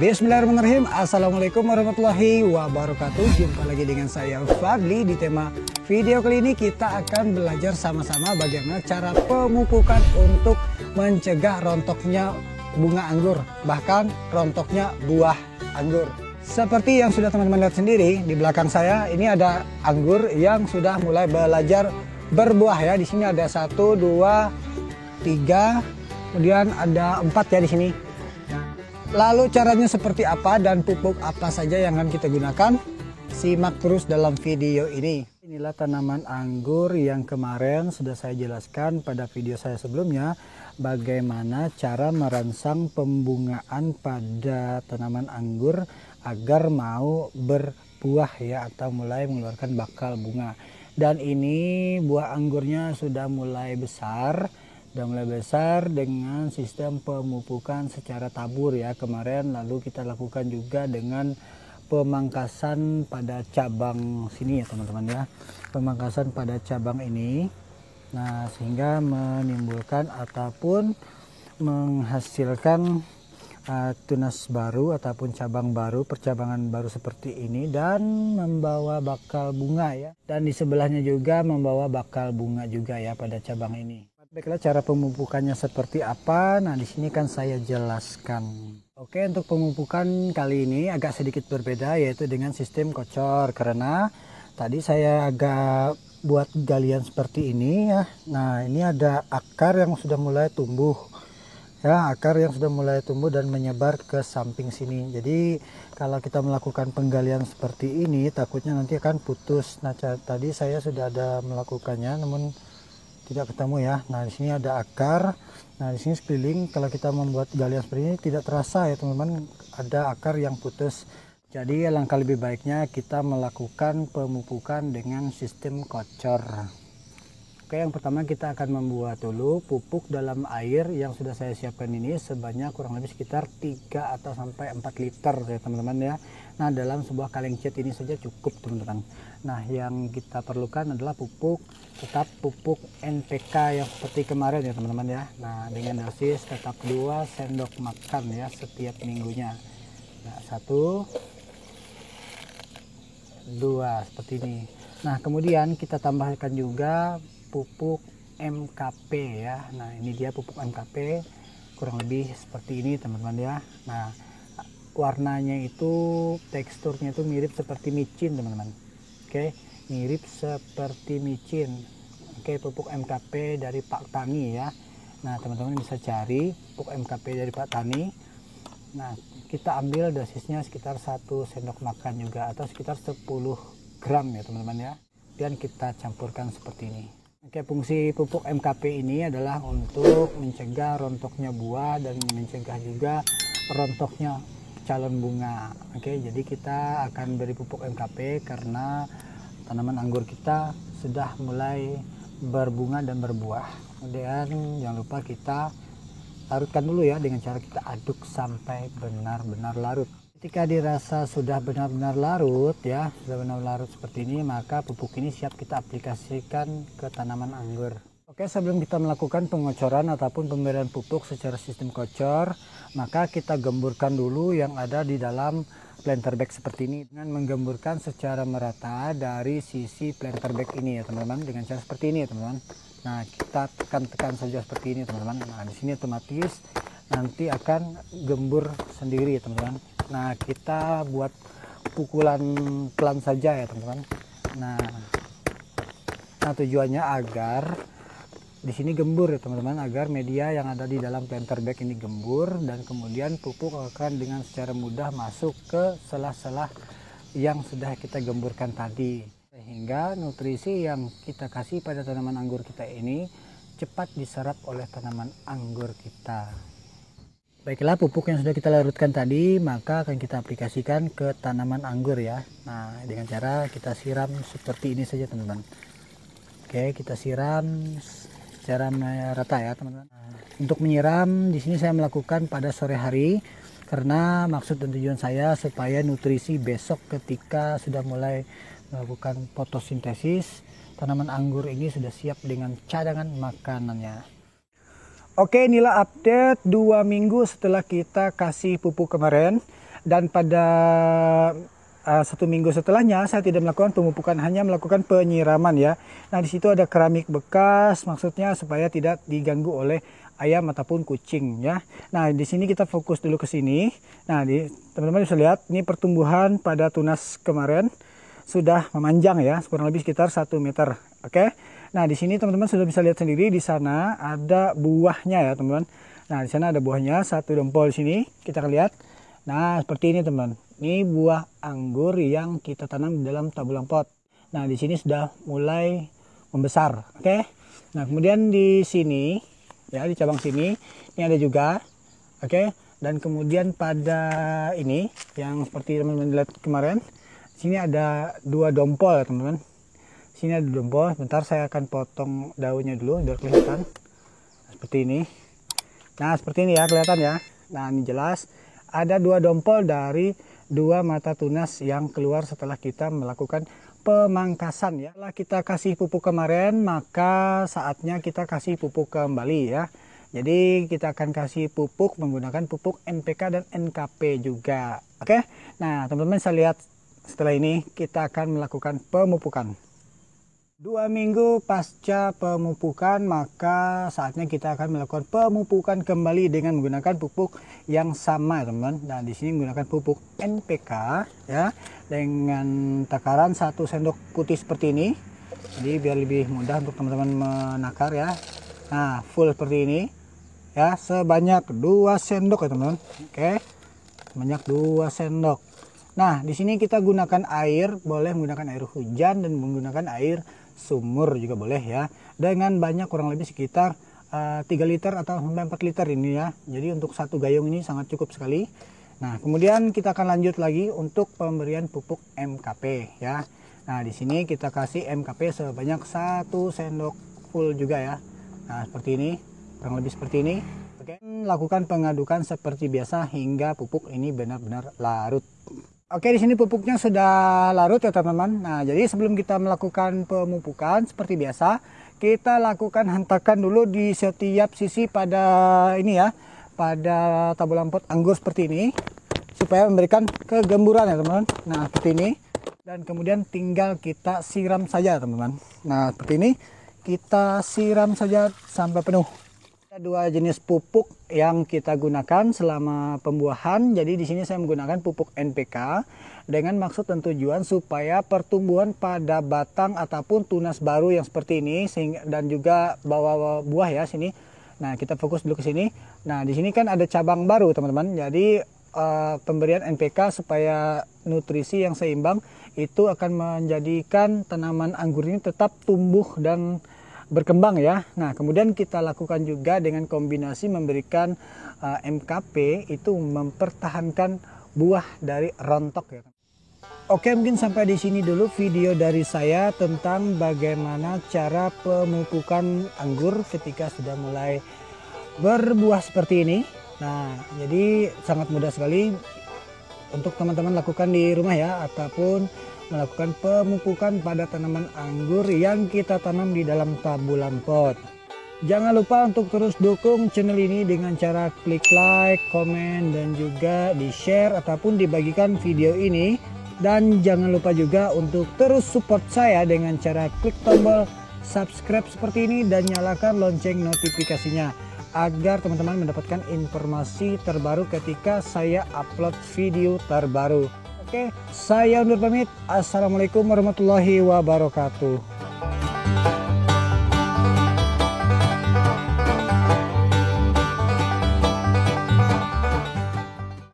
Bismillahirrahmanirrahim. Assalamualaikum warahmatullahi wabarakatuh. Jumpa lagi dengan saya Fadli. Di tema video kali ini kita akan belajar sama-sama bagaimana cara pemupukan untuk mencegah rontoknya bunga anggur, bahkan rontoknya buah anggur. Seperti yang sudah teman-teman lihat sendiri di belakang saya, ini ada anggur yang sudah mulai belajar berbuah ya. Di sini ada 1, 2, 3, kemudian ada 4 ya di sini. Lalu caranya seperti apa dan pupuk apa saja yang akan kita gunakan? Simak terus dalam video ini. Inilah tanaman anggur yang kemarin sudah saya jelaskan pada video saya sebelumnya, bagaimana cara merangsang pembungaan pada tanaman anggur agar mau berbuah ya, atau mulai mengeluarkan bakal bunga. Dan ini buah anggurnya sudah mulai besar. Dengan sistem pemupukan secara tabur ya kemarin, lalu kita lakukan juga dengan pemangkasan pada cabang sini ya teman-teman ya, pemangkasan pada cabang ini. Nah, sehingga menimbulkan ataupun menghasilkan tunas baru ataupun cabang baru, percabangan baru seperti ini, dan membawa bakal bunga ya. Dan di sebelahnya juga membawa bakal bunga juga ya pada cabang ini. Baiklah, cara pemupukannya seperti apa? Nah, di sini kan saya jelaskan. Oke, untuk pemupukan kali ini agak sedikit berbeda, yaitu dengan sistem kocor, karena tadi saya agak buat galian seperti ini ya. Nah, ini ada akar yang sudah mulai tumbuh ya, akar yang sudah mulai tumbuh dan menyebar ke samping sini. Jadi kalau kita melakukan penggalian seperti ini, takutnya nanti akan putus. Nah, tadi saya sudah ada melakukannya, namun tidak ketemu ya. Nah, di sini ada akar. Nah, di sini sekeliling kalau kita membuat galian seperti ini tidak terasa ya teman-teman, ada akar yang putus. Jadi alangkah lebih baiknya kita melakukan pemupukan dengan sistem kocor. Oke, yang pertama kita akan membuat dulu pupuk dalam air yang sudah saya siapkan ini sebanyak kurang lebih sekitar 3 atau sampai 4 liter ya teman-teman ya. Nah, dalam sebuah kaleng cat ini saja cukup teman-teman. Nah, yang kita perlukan adalah pupuk, tetap pupuk NPK yang seperti kemarin ya teman-teman ya. Nah, dengan dosis tetap 2 sendok makan ya setiap minggunya. Nah, 1, 2 seperti ini. Nah, kemudian kita tambahkan juga pupuk MKP ya. Nah, ini dia pupuk MKP kurang lebih seperti ini teman-teman ya. Nah, warnanya itu, teksturnya itu mirip seperti micin teman-teman. Oke, mirip seperti micin. Oke, pupuk MKP dari Pak Tani ya. Nah, teman-teman bisa cari pupuk MKP dari Pak Tani. Nah, kita ambil dosisnya sekitar 1 sendok makan juga, atau sekitar 10 gram ya teman-teman ya. Dan kita campurkan seperti ini. Oke, fungsi pupuk MKP ini adalah untuk mencegah rontoknya buah dan mencegah juga rontoknya calon bunga. Oke, jadi kita akan beri pupuk MKP karena tanaman anggur kita sudah mulai berbunga dan berbuah. Kemudian jangan lupa kita larutkan dulu ya, dengan cara kita aduk sampai benar-benar larut. Ketika dirasa sudah benar-benar larut ya, sudah benar-benar larut seperti ini, maka pupuk ini siap kita aplikasikan ke tanaman anggur. Oke, sebelum kita melakukan pengocoran ataupun pemberian pupuk secara sistem kocor, maka kita gemburkan dulu yang ada di dalam planter bag seperti ini, dengan menggemburkan secara merata dari sisi planter bag ini ya teman-teman, dengan cara seperti ini ya teman-teman. Nah, kita tekan-tekan saja seperti ini teman-teman. Nah, di sini otomatis nanti akan gembur sendiri ya teman-teman. Nah, kita buat pukulan pelan saja ya teman-teman. Nah, tujuannya agar di sini gembur ya teman-teman, agar media yang ada di dalam planter bag ini gembur, dan kemudian pupuk akan dengan secara mudah masuk ke sela-sela yang sudah kita gemburkan tadi, sehingga nutrisi yang kita kasih pada tanaman anggur kita ini cepat diserap oleh tanaman anggur kita. Baiklah, pupuk yang sudah kita larutkan tadi maka akan kita aplikasikan ke tanaman anggur ya. Nah, dengan cara kita siram seperti ini saja teman-teman. Oke, kita siram secara merata ya teman-teman. Nah, untuk menyiram di sini saya melakukan pada sore hari, karena maksud dan tujuan saya supaya nutrisi besok ketika sudah mulai melakukan fotosintesis, tanaman anggur ini sudah siap dengan cadangan makanannya. Oke, inilah update 2 minggu setelah kita kasih pupuk kemarin. Dan pada 1 minggu setelahnya saya tidak melakukan pemupukan, hanya melakukan penyiraman ya. Nah di situ ada keramik bekas, maksudnya supaya tidak diganggu oleh ayam ataupun kucing ya. Nah di sini kita fokus dulu ke sini. Nah teman-teman bisa lihat ini pertumbuhan pada tunas kemarin sudah memanjang ya, kurang lebih sekitar 1 meter. Oke. Nah di sini teman-teman sudah bisa lihat sendiri, di sana ada buahnya ya teman-teman. Nah di sana ada buahnya, 1 dompol di sini kita akan lihat. Nah seperti ini teman. Ini buah anggur yang kita tanam di dalam tabulang pot. Nah di sini sudah mulai membesar. Oke. Nah kemudian di sini ya, di cabang sini ini ada juga. Oke. Dan kemudian pada ini yang seperti teman-teman lihat kemarin, sini ada 2 dompol ya teman-teman. Sini ada dompol. Bentar saya akan potong daunnya dulu biar kelihatan. Seperti ini. Nah seperti ini ya, kelihatan ya. Nah ini jelas ada 2 dompol dari 2 mata tunas yang keluar setelah kita melakukan pemangkasan ya. Setelah kita kasih pupuk kemarin, maka saatnya kita kasih pupuk kembali ya. Jadi kita akan kasih pupuk menggunakan pupuk NPK dan NKP juga. Oke. Nah teman-teman bisa lihat, setelah ini kita akan melakukan pemupukan. 2 minggu pasca pemupukan, maka saatnya kita akan melakukan pemupukan kembali dengan menggunakan pupuk yang sama teman-teman. Nah di sini menggunakan pupuk NPK ya, dengan takaran 1 sendok putih seperti ini. Jadi biar lebih mudah untuk teman-teman menakar ya. Nah full seperti ini ya, sebanyak 2 sendok ya teman-teman. Oke, sebanyak 2 sendok. Nah di sini kita gunakan air, boleh menggunakan air hujan dan menggunakan air sumur juga boleh ya, dengan banyak kurang lebih sekitar 3 liter atau sampai 4 liter ini ya. Jadi untuk 1 gayung ini sangat cukup sekali. Nah kemudian kita akan lanjut lagi untuk pemberian pupuk MKP ya. Nah di sini kita kasih MKP sebanyak 1 sendok full juga ya. Nah seperti ini, kurang lebih seperti ini. Oke, lakukan pengadukan seperti biasa hingga pupuk ini benar-benar larut. Oke, di sini pupuknya sudah larut ya teman-teman. Nah, jadi sebelum kita melakukan pemupukan seperti biasa, kita lakukan hentakan dulu di setiap sisi pada ini ya, pada tabulang pot anggur seperti ini, supaya memberikan kegemburan ya teman-teman. Nah, seperti ini. Dan kemudian tinggal kita siram saja teman-teman. Nah, seperti ini kita siram saja sampai penuh. Ada 2 jenis pupuk yang kita gunakan selama pembuahan. Jadi di sini saya menggunakan pupuk NPK dengan maksud dan tujuan supaya pertumbuhan pada batang ataupun tunas baru yang seperti ini dan juga bawa buah ya sini. Nah, kita fokus dulu ke sini. Nah, di sini kan ada cabang baru, teman-teman. Jadi pemberian NPK supaya nutrisi yang seimbang itu akan menjadikan tanaman anggur ini tetap tumbuh dan berkembang ya. Nah kemudian kita lakukan juga dengan kombinasi memberikan MKP, itu mempertahankan buah dari rontok ya. Oke, mungkin sampai di sini dulu video dari saya tentang bagaimana cara pemupukan anggur ketika sudah mulai berbuah seperti ini. Nah jadi sangat mudah sekali untuk teman-teman lakukan di rumah ya, ataupun melakukan pemupukan pada tanaman anggur yang kita tanam di dalam tabulan pot. Jangan lupa untuk terus dukung channel ini dengan cara klik like, komen, dan juga di share ataupun dibagikan video ini. Dan jangan lupa juga untuk terus support saya dengan cara klik tombol subscribe seperti ini dan nyalakan lonceng notifikasinya, agar teman-teman mendapatkan informasi terbaru ketika saya upload video terbaru. Oke, saya undur pamit. Assalamualaikum warahmatullahi wabarakatuh.